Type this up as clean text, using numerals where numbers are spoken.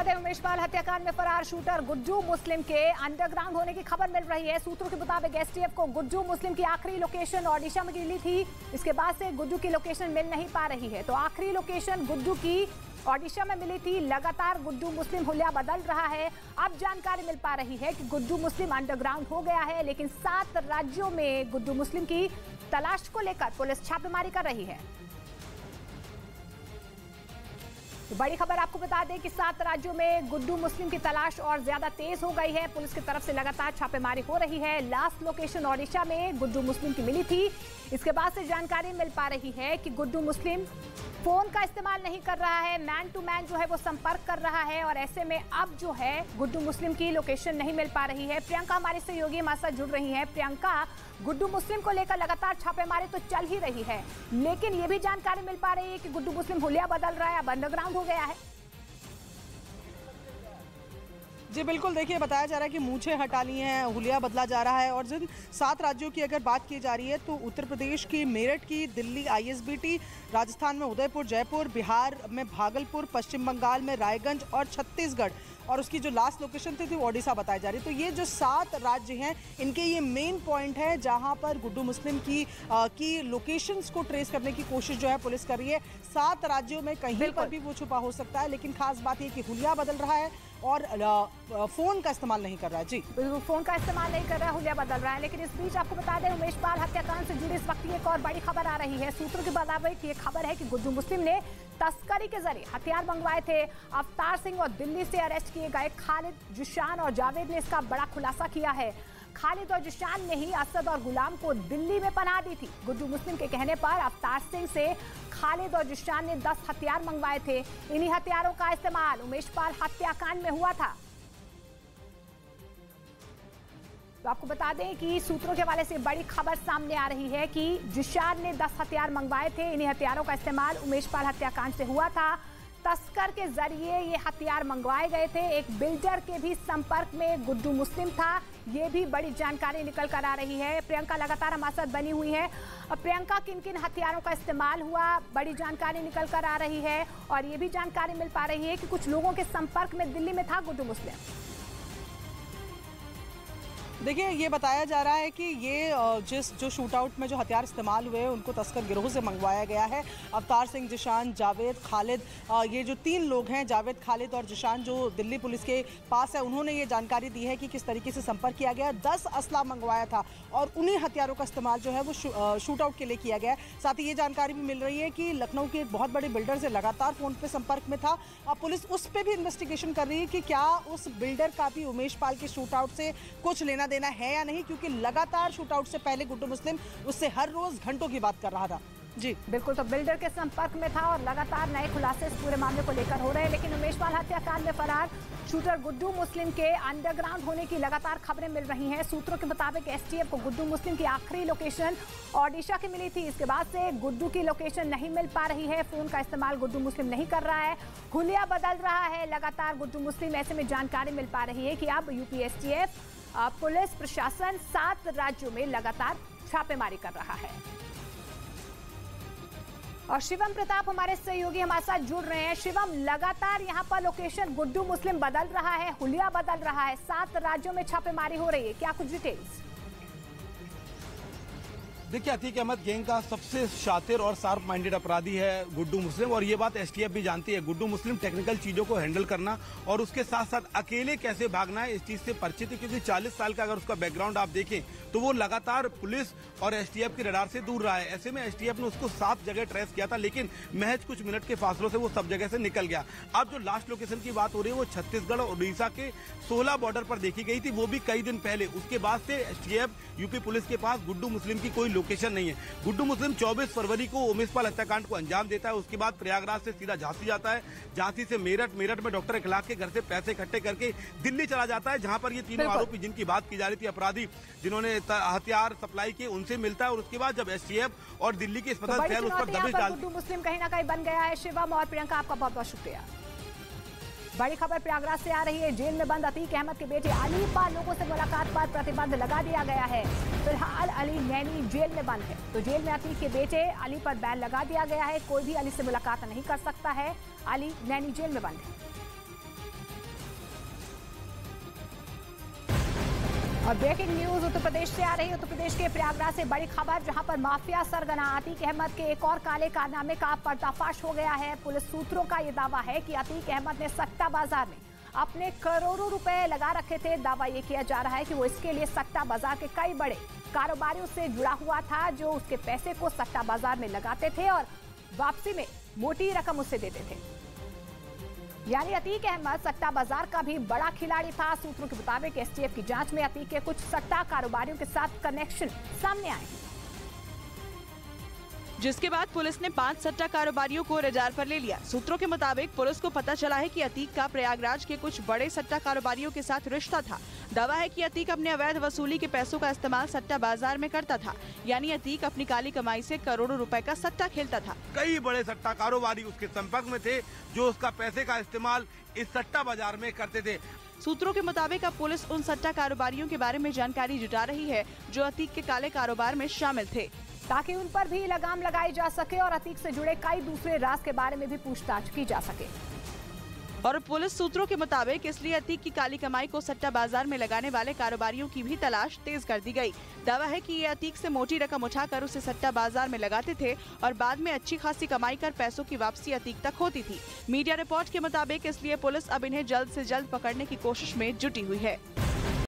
दें, उमेश पाल हत्याकांड में फरार शूटर गुड्डू मुस्लिम के अंडरग्राउंड होने की खबर मिल रही है। सूत्रों के मुताबिक एसटीएफ को गुड्डू मुस्लिम की आखिरी लोकेशन ओडिशा में मिली थी। इसके बाद से गुड्डू की लोकेशन मिल नहीं पा रही है। तो आखिरी लोकेशन गुड्डू की ओडिशा में मिली थी। लगातार गुड्डू मुस्लिम हुलिया बदल रहा है। अब जानकारी मिल पा रही है कि गुड्डू मुस्लिम अंडरग्राउंड हो गया है, लेकिन 7 राज्यों में गुड्डू मुस्लिम की तलाश को लेकर पुलिस छापेमारी कर रही है। तो बड़ी खबर आपको बता दें कि 7 राज्यों में गुड्डू मुस्लिम की तलाश और ज्यादा तेज हो गई है। पुलिस की तरफ से लगातार छापेमारी हो रही है। लास्ट लोकेशन ओडिशा में गुड्डू मुस्लिम की मिली थी। इसके बाद से जानकारी मिल पा रही है कि गुड्डू मुस्लिम फोन का इस्तेमाल नहीं कर रहा है, मैन टू मैन जो है वो संपर्क कर रहा है और ऐसे में अब जो है गुड्डू मुस्लिम की लोकेशन नहीं मिल पा रही है। प्रियंका हमारी सहयोगी हमारे साथ जुड़ रही है। प्रियंका, गुड्डू मुस्लिम को लेकर लगातार छापेमारी तो चल ही रही है, लेकिन ये भी जानकारी मिल पा रही है कि गुड्डू मुस्लिम हुलिया बदल रहा है, अब अंडरग्राउंड हो गया है। जी बिल्कुल, देखिए बताया जा रहा है कि मूंछें हटा ली हैं, हुलिया बदला जा रहा है। और जिन 7 राज्यों की अगर बात की जा रही है तो उत्तर प्रदेश की मेरठ की, दिल्ली आईएसबीटी, राजस्थान में उदयपुर जयपुर, बिहार में भागलपुर, पश्चिम बंगाल में रायगंज और छत्तीसगढ़, और उसकी जो लास्ट लोकेशन थी वो ओडिशा बताई जा रही है। तो ये जो 7 राज्य हैं इनके ये मेन पॉइंट है जहां पर गुड्डू मुस्लिम की लोकेशंस को ट्रेस करने की कोशिश जो है पुलिस कर रही है। 7 राज्यों में कहीं पर भी वो छुपा हो सकता है, लेकिन खास बात ये कि हुलिया बदल रहा है और फोन का इस्तेमाल नहीं कर रहा है। जी बिल्कुल, फोन का इस्तेमाल नहीं कर रहा है, हुलिया बदल रहा है। लेकिन इस बीच आपको बता दें, उमेश पाल हत्याकांड से जुड़ी इस वक्त एक और बड़ी खबर आ रही है। सूत्रों के मुताबिक ये खबर है कि गुड्डू मुस्लिम ने तस्करी के जरिए हथियार मंगवाए थे। अवतार सिंह और दिल्ली से अरेस्ट किए गए खालिद, जिशान और जावेद ने इसका बड़ा खुलासा किया है। खालिद और जिशान ने ही असद और गुलाम को दिल्ली में पनाह दी थी। गुड्डू मुस्लिम के कहने पर अवतार सिंह से खालिद और जिशान ने 10 हथियार मंगवाए थे। इन्हीं हथियारों का इस्तेमाल उमेश पाल हत्याकांड में हुआ था। तो आपको बता दें कि सूत्रों के हवाले से बड़ी खबर सामने आ रही है कि जिशान ने 10 हथियार मंगवाए थे। इन्हीं हथियारों का इस्तेमाल उमेश पाल हत्याकांड से हुआ था। तस्कर के जरिए ये हथियार मंगवाए गए थे। एक बिल्डर के भी संपर्क में गुड्डू मुस्लिम था। ये भी बड़ी जानकारी निकल कर आ रही है। प्रियंका लगातार हमारे साथ बनी हुई है। प्रियंका, किन किन हथियारों का इस्तेमाल हुआ, बड़ी जानकारी निकल कर आ रही है और ये भी जानकारी मिल पा रही है कि कुछ लोगों के संपर्क में दिल्ली में था गुड्डू मुस्लिम। देखिए, ये बताया जा रहा है कि ये जो शूट आउट में जो हथियार इस्तेमाल हुए उनको तस्कर गिरोह से मंगवाया गया है। अवतार सिंह, जिशान, जावेद, खालिद, ये जो 3 लोग हैं, जावेद, खालिद और जिशान, जो दिल्ली पुलिस के पास है, उन्होंने ये जानकारी दी है कि किस तरीके से संपर्क किया गया। 10 असला मंगवाया था और उन्हीं हथियारों का इस्तेमाल जो है वो शूट आउट के लिए किया गया है। साथ ही ये जानकारी भी मिल रही है कि लखनऊ के एक बहुत बड़े बिल्डर से लगातार फोन पे संपर्क में था। अब पुलिस उस पर भी इन्वेस्टिगेशन कर रही है कि क्या उस बिल्डर का भी उमेश पाल के शूट आउट से कुछ लेना देना है या नहीं, क्योंकि लगातार शूट आउट से पहले गुड्डू मुस्लिम उससे हर रोज घंटों की बात कर रहा था। जी बिल्कुल, तो बिल्डर के संपर्क में था और लगातार नए खुलासे इस पूरे मामले को लेकर हो रहे हैं। लेकिन उमेश पाल हत्याकांड में फरार शूटर गुड्डू मुस्लिम के अंडरग्राउंड होने की लगातार खबरें मिल रही हैं। सूत्रों के मुताबिक एसटीएफ को गुड्डू मुस्लिम की आखिरी लोकेशन ओडिशा की मिली थी। इसके बाद से गुड्डू की लोकेशन नहीं मिल पा रही है। फोन का इस्तेमाल गुड्डू मुस्लिम नहीं कर रहा है, हुलिया बदल रहा है लगातार गुड्डू मुस्लिम। ऐसे में जानकारी मिल पा रही है कि अब यूपी एसटीएफ, पुलिस प्रशासन 7 राज्यों में लगातार छापेमारी कर रहा है। और शिवम प्रताप हमारे सहयोगी हमारे साथ जुड़ रहे हैं। शिवम, लगातार यहाँ पर लोकेशन गुड्डू मुस्लिम बदल रहा है, हुलिया बदल रहा है, 7 राज्यों में छापेमारी हो रही है, क्या कुछ डिटेल्स? देखिए, अतीक अहमद गैंग का सबसे शातिर और शार्प माइंडेड अपराधी है गुड्डू मुस्लिम, और ये बात एसटीएफ भी जानती है। गुड्डू मुस्लिम टेक्निकल चीजों को हैंडल करना और उसके साथ साथ अकेले कैसे भागना है, इस चीज से परिचित है। क्योंकि 40 साल का अगर उसका बैकग्राउंड आप देखें तो वो लगातार पुलिस और एसटीएफ के रडार से दूर रहा है। ऐसे में एसटीएफ ने उसको 7 जगह ट्रेस किया था, लेकिन महज कुछ मिनट के फासलों से वो सब जगह से निकल गया। अब जो लास्ट लोकेशन की बात हो रही है वो छत्तीसगढ़ और उड़ीसा के 16 बॉर्डर पर देखी गई थी, वो भी कई दिन पहले। उसके बाद से एसटीएफ, यूपी पुलिस के पास गुड्डू मुस्लिम की कोई लोकेशन नहीं है। गुड्डू मुस्लिम 24 फरवरी को उमेश पाल हत्याकांड को अंजाम देता है। उसके बाद प्रयागराज से सीधा झांसी जाता है, झांसी से मेरठ, मेरठ में डॉक्टर इखलाक के घर से पैसे इकट्ठे करके दिल्ली चला जाता है, जहां पर ये तीनों आरोपी जिनकी बात की जा रही थी, अपराधी जिन्होंने हथियार सप्लाई किए, उनसे मिलता है। और उसके बाद जब एसटीएफ और दिल्ली के अस्पताल शहर उस पर दबिश डाल, गुड्डू मुस्लिम कहीं ना कहीं बन गया है। शिवम और प्रियंका, आपका बहुत बहुत शुक्रिया। बड़ी खबर प्रयागराज से आ रही है। जेल में बंद अतीक अहमद के बेटे अली पर लोगों से मुलाकात पर प्रतिबंध लगा दिया गया है। फिलहाल अली नैनी जेल में बंद है, तो जेल में अतीक के बेटे अली पर बैन लगा दिया गया है। कोई भी अली से मुलाकात नहीं कर सकता है। अली नैनी जेल में बंद है। और ब्रेकिंग न्यूज उत्तर प्रदेश से आ रही है। उत्तर प्रदेश के प्रयागराज से बड़ी खबर, जहां पर माफिया सरगना अतीक अहमद के एक और काले कारनामे का पर्दाफाश हो गया है। पुलिस सूत्रों का ये दावा है कि अतीक अहमद ने सट्टा बाजार में अपने करोड़ों रुपए लगा रखे थे। दावा ये किया जा रहा है कि वो इसके लिए सट्टा बाजार के कई बड़े कारोबारियों से जुड़ा हुआ था, जो उसके पैसे को सट्टा बाजार में लगाते थे और वापसी में मोटी रकम उससे देते थे। यानी अतीक अहमद सट्टा बाजार का भी बड़ा खिलाड़ी था। सूत्रों के मुताबिक एसटीएफ की जांच में अतीक के कुछ सट्टा कारोबारियों के साथ कनेक्शन सामने आए, जिसके बाद पुलिस ने 5 सट्टा कारोबारियों को रिजर्व पर ले लिया। सूत्रों के मुताबिक पुलिस को पता चला है कि अतीक का प्रयागराज के कुछ बड़े सट्टा कारोबारियों के साथ रिश्ता था। दावा है कि अतीक अपने अवैध वसूली के पैसों का इस्तेमाल सट्टा बाजार में करता था। यानी अतीक अपनी काली कमाई से करोड़ों रुपए का सट्टा खेलता था। कई बड़े सट्टा कारोबारी उसके संपर्क में थे, जो उसका पैसे का इस्तेमाल इस सट्टा बाजार में करते थे। सूत्रों के मुताबिक अब पुलिस उन सट्टा कारोबारियों के बारे में जानकारी जुटा रही है जो अतीक के काले कारोबार में शामिल थे, ताकि उन पर भी लगाम लगाई जा सके और अतीक से जुड़े कई दूसरे राज के बारे में भी पूछताछ की जा सके। और पुलिस सूत्रों के मुताबिक इसलिए अतीक की काली कमाई को सट्टा बाजार में लगाने वाले कारोबारियों की भी तलाश तेज कर दी गई। दावा है कि ये अतीक से मोटी रकम उठाकर उसे सट्टा बाजार में लगाते थे और बाद में अच्छी खासी कमाई कर पैसों की वापसी अतीक तक होती थी। मीडिया रिपोर्ट के मुताबिक इसलिए पुलिस अब इन्हें जल्द से जल्द पकड़ने की कोशिश में जुटी हुई है।